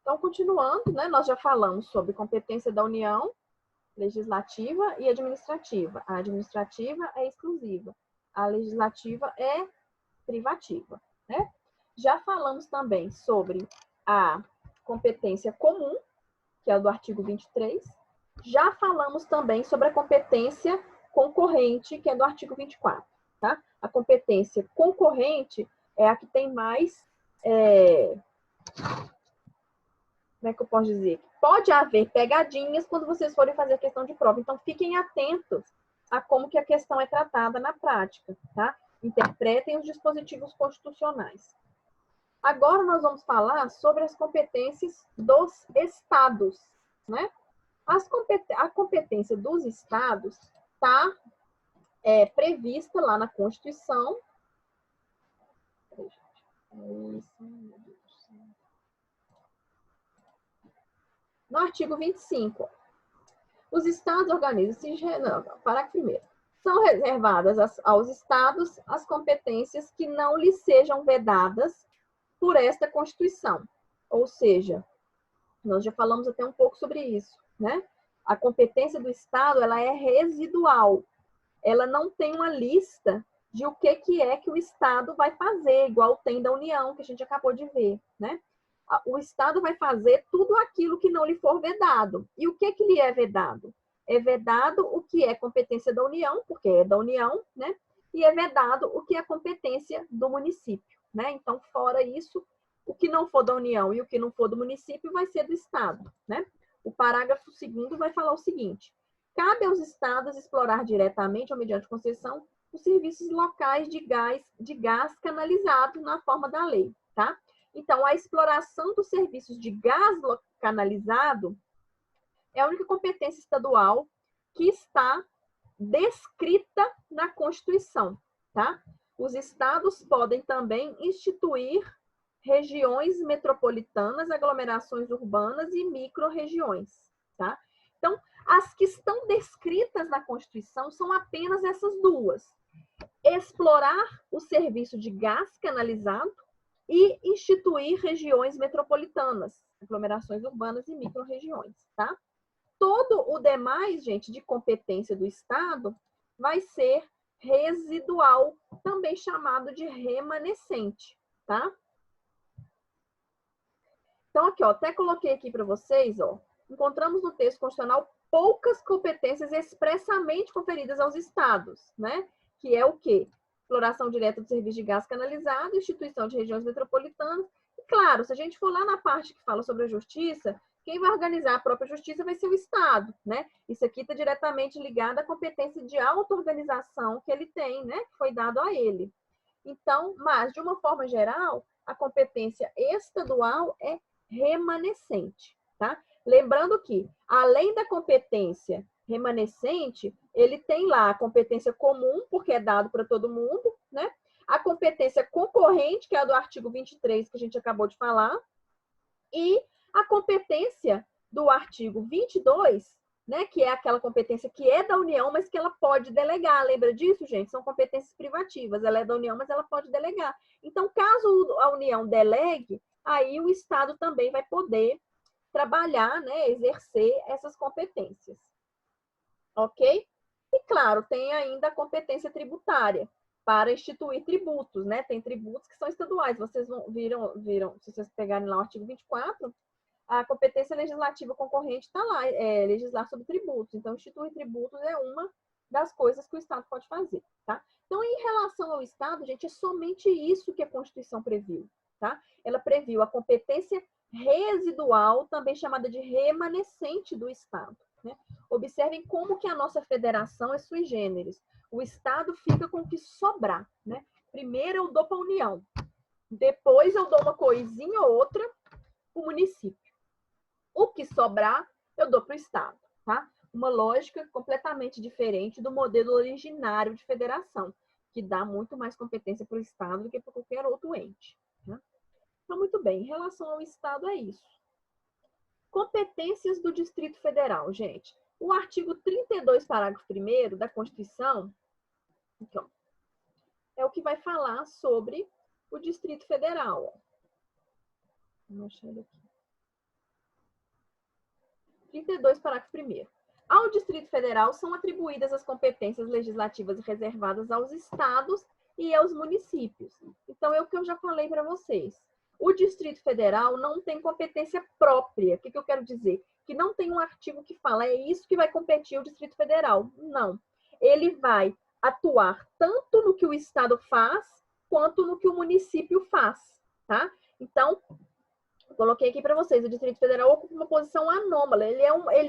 Então, continuando, né, nós já falamos sobre competência da União, legislativa e administrativa. A administrativa é exclusiva, a legislativa é privativa, né? Já falamos também sobre a competência comum, que é o do artigo 23. Já falamos também sobre a competência concorrente, que é do artigo 24, tá? A competência concorrente é a que tem mais... como é que eu posso dizer? Pode haver pegadinhas quando vocês forem fazer a questão de prova. Então, fiquem atentos a como que a questão é tratada na prática, tá? Interpretem os dispositivos constitucionais. Agora, nós vamos falar sobre as competências dos estados, né? A competência dos estados está prevista lá na Constituição. No artigo 25, os estados organizam-se, parágrafo 1º, são reservadas aos estados as competências que não lhes sejam vedadas por esta Constituição. Ou seja, nós já falamos até um pouco sobre isso, né? A competência do estado, ela é residual. Ela não tem uma lista de o que é que o estado vai fazer, igual tem da União, que a gente acabou de ver, né? O Estado vai fazer tudo aquilo que não lhe for vedado. E o que lhe é vedado? É vedado o que é competência da União, porque é da União, né? E é vedado o que é competência do município, né? Então, fora isso, o que não for da União e o que não for do município vai ser do Estado, né? O parágrafo 2º vai falar o seguinte: cabe aos estados explorar diretamente ou mediante concessão os serviços locais de gás canalizado na forma da lei, tá? Então, a exploração dos serviços de gás canalizado é a única competência estadual que está descrita na Constituição, tá? Os estados podem também instituir regiões metropolitanas, aglomerações urbanas e micro-regiões, tá? Então, as que estão descritas na Constituição são apenas essas duas: explorar o serviço de gás canalizado e instituir regiões metropolitanas, aglomerações urbanas e micro-regiões, tá? Todo o demais, gente, de competência do Estado vai ser residual, também chamado de remanescente, tá? Então, aqui, ó, até coloquei aqui para vocês, ó, encontramos no texto constitucional poucas competências expressamente conferidas aos estados, né? Que é o quê? Exploração direta do serviço de gás canalizado, instituição de regiões metropolitanas. E, claro, se a gente for lá na parte que fala sobre a justiça, quem vai organizar a própria justiça vai ser o Estado, né? Isso aqui está diretamente ligado à competência de auto-organização que ele tem, né? Que foi dado a ele. Então, mas, de uma forma geral, a competência estadual é remanescente, tá? Lembrando que, além da competência remanescente, ele tem lá a competência comum, porque é dado para todo mundo, né? A competência concorrente, que é a do artigo 23, que a gente acabou de falar, e a competência do artigo 22, né, que é aquela competência que é da União, mas que ela pode delegar. Lembra disso, gente? São competências privativas. Ela é da União, mas ela pode delegar. Então, caso a União delegue, aí o Estado também vai poder trabalhar, né, exercer essas competências. Ok? E, claro, tem ainda a competência tributária para instituir tributos, né? Tem tributos que são estaduais. Vocês viram, se vocês pegarem lá o artigo 24, a competência legislativa concorrente está lá, legislar sobre tributos. Então, instituir tributos é uma das coisas que o Estado pode fazer, tá? Então, em relação ao Estado, gente, é somente isso que a Constituição previu, tá? Ela previu a competência residual, também chamada de remanescente do Estado, né? Observem como que a nossa federação é sui generis. O Estado fica com o que sobrar, né? Primeiro eu dou para a União, depois eu dou uma coisinha ou outra para o município. O que sobrar, eu dou para o Estado, tá? Uma lógica completamente diferente do modelo originário de federação, que dá muito mais competência para o Estado do que para qualquer outro ente, né? Então, muito bem, em relação ao Estado é isso. Competências do Distrito Federal, gente. O artigo 32, parágrafo 1º da Constituição, então, é o que vai falar sobre o Distrito Federal. Ó. Vou achar ele aqui. 32, parágrafo 1º. Ao Distrito Federal são atribuídas as competências legislativas reservadas aos estados e aos municípios. Então, é o que eu já falei para vocês. O Distrito Federal não tem competência própria. O que eu quero dizer? Que não tem um artigo que fala, é isso que vai competir o Distrito Federal. Não. Ele vai atuar tanto no que o estado faz, quanto no que o município faz, tá? Então, coloquei aqui para vocês, o Distrito Federal ocupa uma posição anômala, ele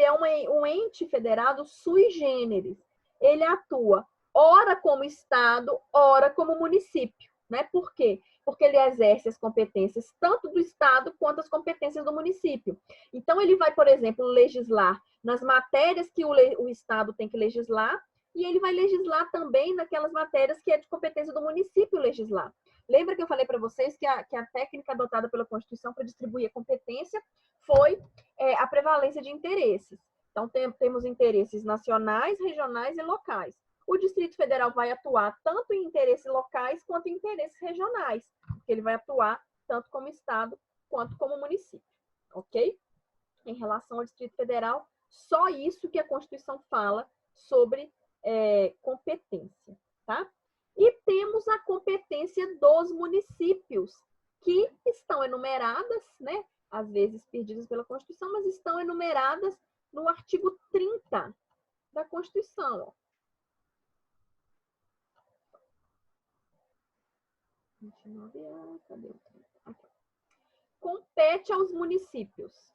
é um ente federado sui generis. Ele atua ora como estado, ora como município, né? Por quê? Porque ele exerce as competências tanto do estado quanto as competências do município. Então, ele vai, por exemplo, legislar nas matérias que o estado tem que legislar, e ele vai legislar também naquelas matérias que é de competência do município legislar. Lembra que eu falei para vocês que a técnica adotada pela Constituição para distribuir a competência foi a prevalência de interesses. Então, temos interesses nacionais, regionais e locais. O Distrito Federal vai atuar tanto em interesses locais quanto em interesses regionais, porque ele vai atuar tanto como Estado quanto como município, ok? Em relação ao Distrito Federal, só isso que a Constituição fala sobre competência, tá? E temos a competência dos municípios, que estão enumeradas, né? Às vezes perdidas pela Constituição, mas estão enumeradas no artigo 30 da Constituição. Ó. 29A, cadê o 30? Aqui. Compete aos municípios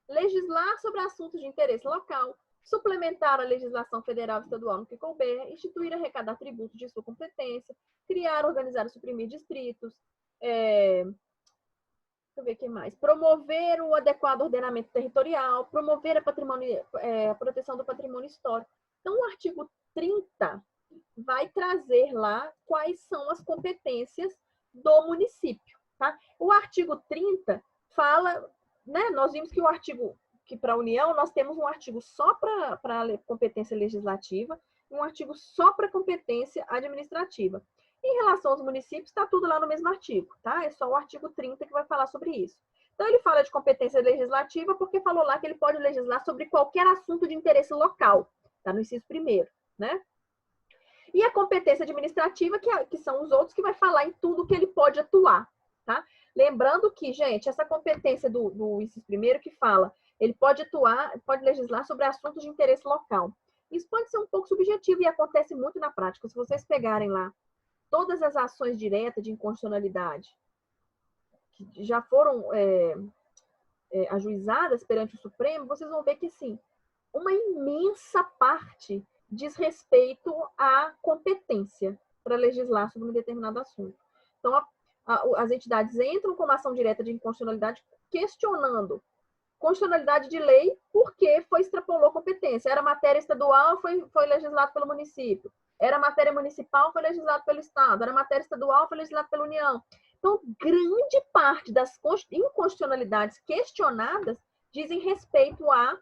legislar sobre assuntos de interesse local, suplementar a legislação federal e estadual no que couber, instituir e arrecadar tributos de sua competência, criar, organizar e suprimir distritos, deixa eu ver o que mais, promover o adequado ordenamento territorial, promover a proteção do patrimônio histórico. Então, o artigo 30 vai trazer lá quais são as competências do município. Tá? O artigo 30 fala, né, nós vimos que o artigo, que para a União, nós temos um artigo só para competência legislativa e um artigo só para competência administrativa. Em relação aos municípios, está tudo lá no mesmo artigo, tá? É só o artigo 30 que vai falar sobre isso. Então, ele fala de competência legislativa porque falou lá que ele pode legislar sobre qualquer assunto de interesse local, tá? No inciso 1º, né? E a competência administrativa, que são os outros, que vai falar em tudo que ele pode atuar, tá? Lembrando que, gente, essa competência do inciso 1º que fala, ele pode atuar, pode legislar sobre assuntos de interesse local. Isso pode ser um pouco subjetivo e acontece muito na prática. Se vocês pegarem lá todas as ações diretas de inconstitucionalidade que já foram ajuizadas perante o Supremo, vocês vão ver que, assim, uma imensa parte diz respeito à competência para legislar sobre um determinado assunto. Então, as entidades entram com uma ação direta de inconstitucionalidade questionando constitucionalidade de lei porque extrapolou competência. Era matéria estadual, foi legislado pelo município. Era matéria municipal, foi legislado pelo Estado. Era matéria estadual, foi legislado pela União. Então, grande parte das inconstitucionalidades questionadas dizem respeito a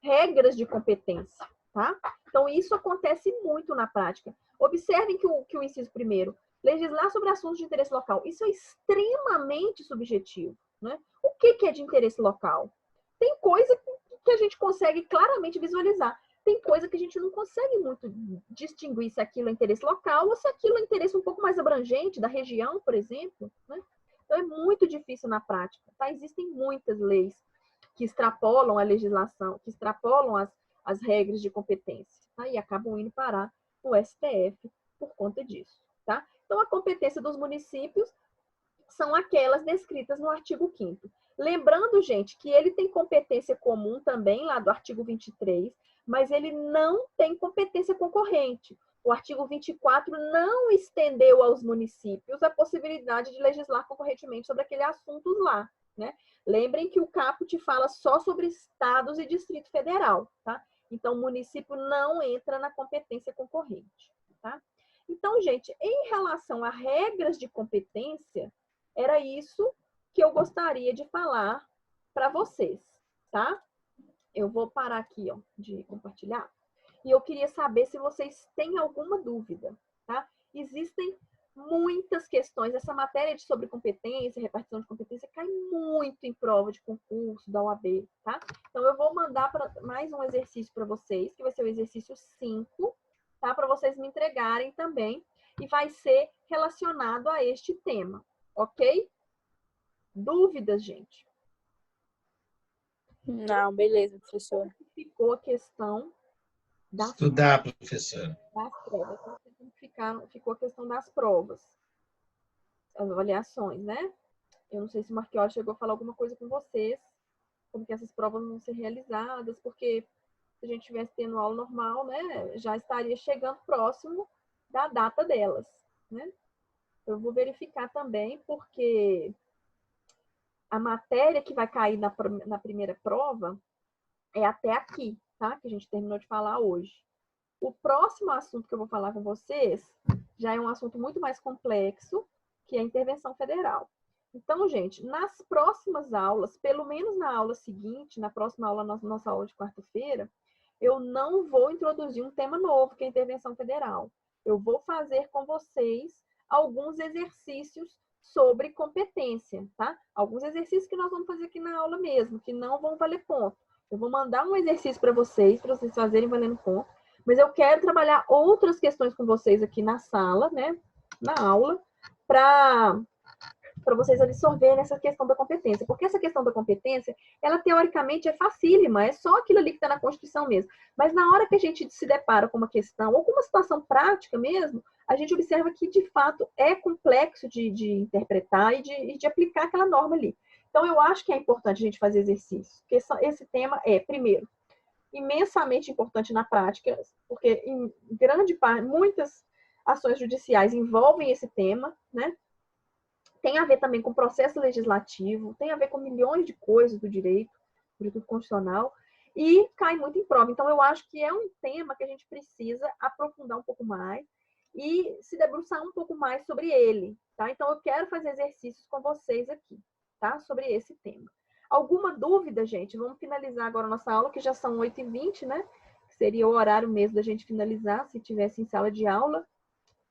regras de competência, tá? Então, isso acontece muito na prática. Observem que o inciso 1º, legislar sobre assuntos de interesse local, isso é extremamente subjetivo, né? O que é de interesse local? Tem coisa que a gente consegue claramente visualizar. Tem coisa que a gente não consegue muito distinguir se aquilo é interesse local ou se aquilo é interesse um pouco mais abrangente da região, por exemplo, né? Então, é muito difícil na prática, tá? Existem muitas leis que extrapolam a legislação, que extrapolam as regras de competência, tá? E acabam indo parar no STF por conta disso, tá? Então, a competência dos municípios são aquelas descritas no artigo 5º. Lembrando, gente, que ele tem competência comum também, lá do artigo 23, mas ele não tem competência concorrente. O artigo 24 não estendeu aos municípios a possibilidade de legislar concorrentemente sobre aquele assunto lá, né? Lembrem que o caput fala só sobre estados e Distrito Federal, tá? Então, o município não entra na competência concorrente, tá? Então, gente, em relação a regras de competência, era isso que eu gostaria de falar para vocês, tá? Eu vou parar aqui, ó, de compartilhar. E eu queria saber se vocês têm alguma dúvida, tá? Existem muitas questões. Essa matéria sobre competência, repartição de competência, cai muito em prova de concurso da OAB, tá? Então, eu vou mandar mais um exercício para vocês, que vai ser o exercício 5, tá? Para vocês me entregarem também. E vai ser relacionado a este tema, ok? Dúvidas, gente? Não, beleza, professora. Ficou a questão Estudar, professora. das provas. Ficou a questão das provas. As avaliações, né? Eu não sei se o Marquiori chegou a falar alguma coisa com vocês, como que essas provas vão ser realizadas, porque se a gente estivesse tendo aula normal, né, já estaria chegando próximo da data delas, né? Eu vou verificar também, porque a matéria que vai cair na primeira prova é até aqui, tá? Que a gente terminou de falar hoje. O próximo assunto que eu vou falar com vocês já é um assunto muito mais complexo, que é a intervenção federal. Então, gente, nas próximas aulas, pelo menos na aula seguinte, na próxima aula, nossa aula de quarta-feira, eu não vou introduzir um tema novo, que é a intervenção federal. Eu vou fazer com vocês alguns exercícios sobre competência, tá? Alguns exercícios que nós vamos fazer aqui na aula mesmo, que não vão valer ponto. Eu vou mandar um exercício para vocês fazerem valendo ponto, mas eu quero trabalhar outras questões com vocês aqui na sala, né? Na aula, para vocês absorverem essa questão da competência. Porque essa questão da competência, ela teoricamente é facílima, é só aquilo ali que está na Constituição mesmo. Mas na hora que a gente se depara com uma questão, ou com uma situação prática mesmo, a gente observa que, de fato, é complexo de interpretar e de aplicar aquela norma ali. Então, eu acho que é importante a gente fazer exercício. Porque esse tema é, primeiro, imensamente importante na prática, porque em grande parte, muitas ações judiciais envolvem esse tema, né? Tem a ver também com processo legislativo, tem a ver com milhões de coisas do direito constitucional, e cai muito em prova. Então, eu acho que é um tema que a gente precisa aprofundar um pouco mais e se debruçar um pouco mais sobre ele, tá? Então, eu quero fazer exercícios com vocês aqui, tá? Sobre esse tema. Alguma dúvida, gente? Vamos finalizar agora a nossa aula, que já são 8h20, né? Que seria o horário mesmo da gente finalizar, se tivesse em sala de aula.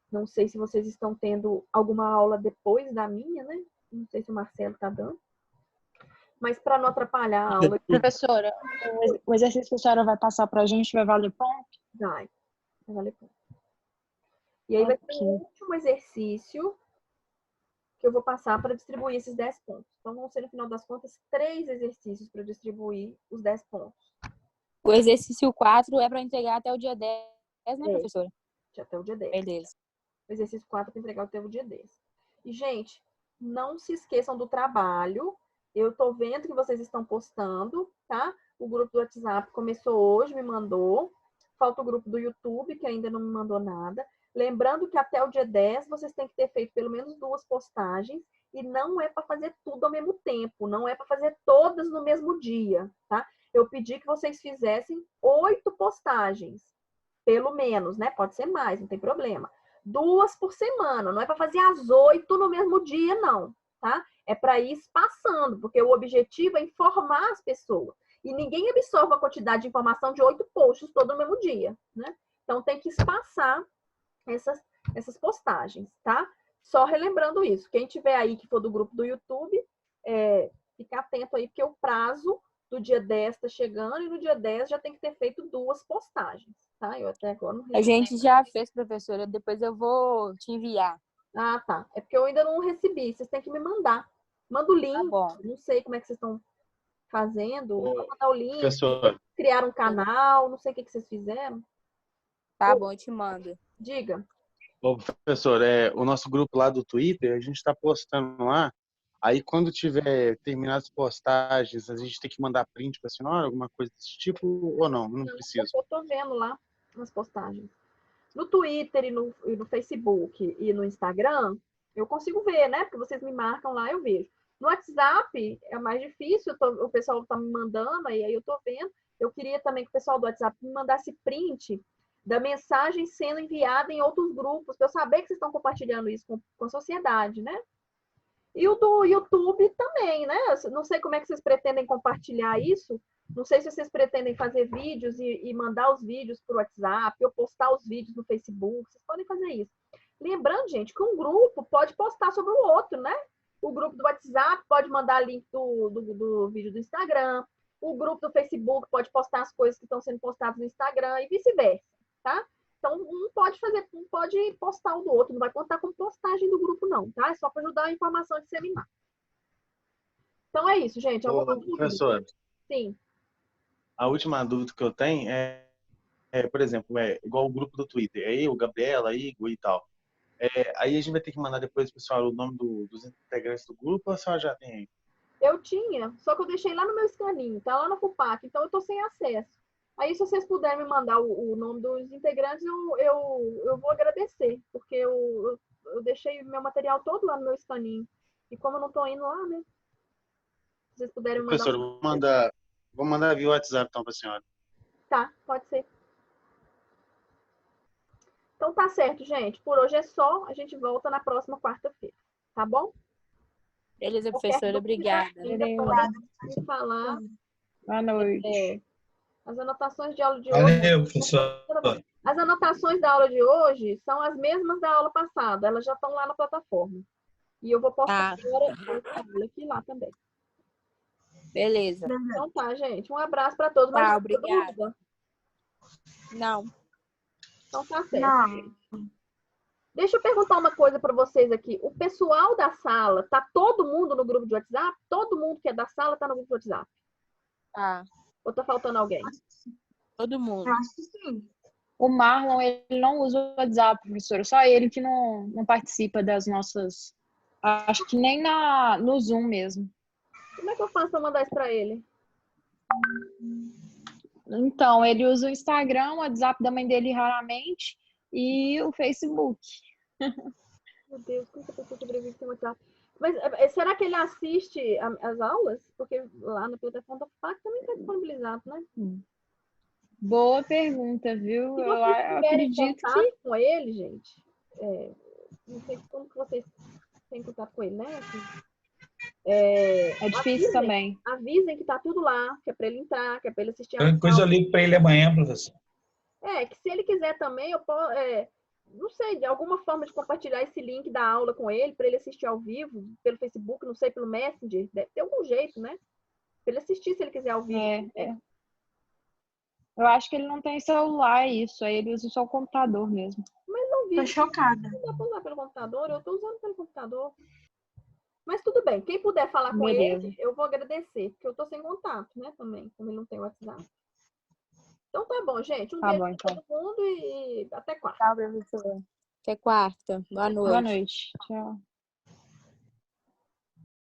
Não sei se vocês estão tendo alguma aula depois da minha, né? Não sei se o Marcelo está dando. Mas para não atrapalhar a aula... Professora, o exercício que a senhora vai passar para a gente vai valer ponto? Vai valer ponto. E aí vai ter um último exercício que eu vou passar para distribuir esses 10 pontos. Então, vão ser, no final das contas, 3 exercícios para distribuir os 10 pontos. O exercício 4 é para entregar até o dia 10, né, professora? Até o dia 10. Beleza. O exercício 4 para entregar até o dia 10. E, gente, não se esqueçam do trabalho. Eu tô vendo que vocês estão postando, tá? O grupo do WhatsApp começou hoje, me mandou. Falta o grupo do YouTube, que ainda não me mandou nada. Lembrando que até o dia 10 vocês têm que ter feito pelo menos 2 postagens. E não é para fazer tudo ao mesmo tempo. Não é para fazer todas no mesmo dia, tá? Eu pedi que vocês fizessem 8 postagens. Pelo menos, né? Pode ser mais, não tem problema. 2 por semana. Não é para fazer as 8 no mesmo dia, não, tá? É para ir espaçando, porque o objetivo é informar as pessoas. E ninguém absorve a quantidade de informação de 8 posts todo no mesmo dia, né? Então, tem que espaçar essas postagens, tá? Só relembrando isso. Quem tiver aí que for do grupo do YouTube, fica atento aí, porque o prazo do dia 10 está chegando e no dia 10 já tem que ter feito 2 postagens, tá? Eu até agora não recebi. A gente já fez, professora. Depois eu vou te enviar. Ah, tá. É porque eu ainda não recebi. Vocês têm que me mandar. Manda o link. Tá bom. Não sei como é que vocês estão fazendo. Vou mandar o link. Professor, Criar um canal. Não sei o que vocês fizeram. Tá bom, eu te mando. Diga. ô, professor, o nosso grupo lá do Twitter, a gente está postando lá. Aí, quando tiver terminado as postagens, a gente tem que mandar print para a senhora, alguma coisa desse tipo, ou não? Não precisa. Eu tô vendo lá nas postagens. No Twitter e no Facebook e no Instagram, eu consigo ver, né? Porque vocês me marcam lá, eu vejo. No WhatsApp é mais difícil, o pessoal tá me mandando, e aí eu tô vendo. Eu queria também que o pessoal do WhatsApp me mandasse print da mensagem sendo enviada em outros grupos, para eu saber que vocês estão compartilhando isso com a sociedade, né? E o do YouTube também, né? Eu não sei como é que vocês pretendem compartilhar isso. Não sei se vocês pretendem fazer vídeos e mandar os vídeos por WhatsApp, ou postar os vídeos no Facebook. Vocês podem fazer isso. Lembrando, gente, que um grupo pode postar sobre o outro, né? O grupo do WhatsApp pode mandar link do vídeo do Instagram. O grupo do Facebook pode postar as coisas que estão sendo postadas no Instagram e vice-versa, tá? Então, um pode postar o do outro, não vai contar como postagem do grupo, não, tá? É só para ajudar a informação a disseminar. Então, é isso, gente. Ô, Alguma dúvida? professor, Sim. a última dúvida que eu tenho por exemplo, igual o grupo do Twitter, é eu, Gabriela, Igor e tal. Aí a gente vai ter que mandar depois, pessoal, o nome dos integrantes do grupo, ou a senhora já tem aí? Eu tinha, só que eu deixei lá no meu escaninho, tá lá no FUPAC, então eu tô sem acesso. Aí, se vocês puderem me mandar o nome dos integrantes, eu vou agradecer, porque eu deixei meu material todo lá no meu escaninho. E como eu não tô indo lá, né? Se vocês puderem me mandar Professor, vou mandar via WhatsApp então para a senhora. Tá, pode ser. Então tá certo, gente. Por hoje é só. A gente volta na próxima quarta-feira. Tá bom? Beleza, Qualquer professora. dúvida Obrigada. ainda podem me falar. Boa noite. As anotações de aula de hoje. Valeu, professor. As anotações da aula de hoje são as mesmas da aula passada. Elas já estão lá na plataforma. E eu vou postar agora essa aula aqui lá também. Beleza. Então tá, gente. Um abraço para todos. Tá, Mais obrigada. dúvida? Não. Então tá certo. Deixa eu perguntar uma coisa para vocês aqui. O pessoal da sala, tá todo mundo no grupo de WhatsApp? Todo mundo que é da sala tá no grupo de WhatsApp? Tá. Ou tá faltando alguém? Todo mundo. Eu acho que sim. O Marlon, ele não usa o WhatsApp, professora. Só ele que não participa das nossas... Acho que nem no Zoom mesmo. Como é que eu faço para mandar isso para ele? Então, ele usa o Instagram, o WhatsApp da mãe dele raramente e o Facebook. Meu Deus, como que a pessoa sobrevive sem WhatsApp? Mas será que ele assiste as aulas? Porque lá na plataforma do FAC também está disponibilizado, né? Boa pergunta, viu? Se Eu vocês tiverem acredito contato que... com ele, gente, não sei como que vocês têm contato com ele, né? É difícil também. Avisem que tá tudo lá, que é para ele entrar, que é para ele assistir a Depois eu ligo para ele amanhã, professor. que se ele quiser também, eu posso, não sei, de alguma forma de compartilhar esse link da aula com ele, para ele assistir ao vivo, pelo Facebook, não sei, pelo Messenger, deve ter algum jeito, né? Para ele assistir se ele quiser ao vivo. Eu acho que ele não tem celular, isso. Aí ele usa só o computador mesmo. Mas não vi. Tô chocada. Não dá para usar pelo computador, eu tô usando pelo computador. Mas tudo bem, quem puder falar com Beleza. ele, eu vou agradecer, porque eu tô sem contato, né, também, como ele não tem WhatsApp. Então tá bom, gente. Um beijo Então. para todo mundo e até quarta. Tchau, professora. Até quarta. Boa noite. Boa noite. Tchau.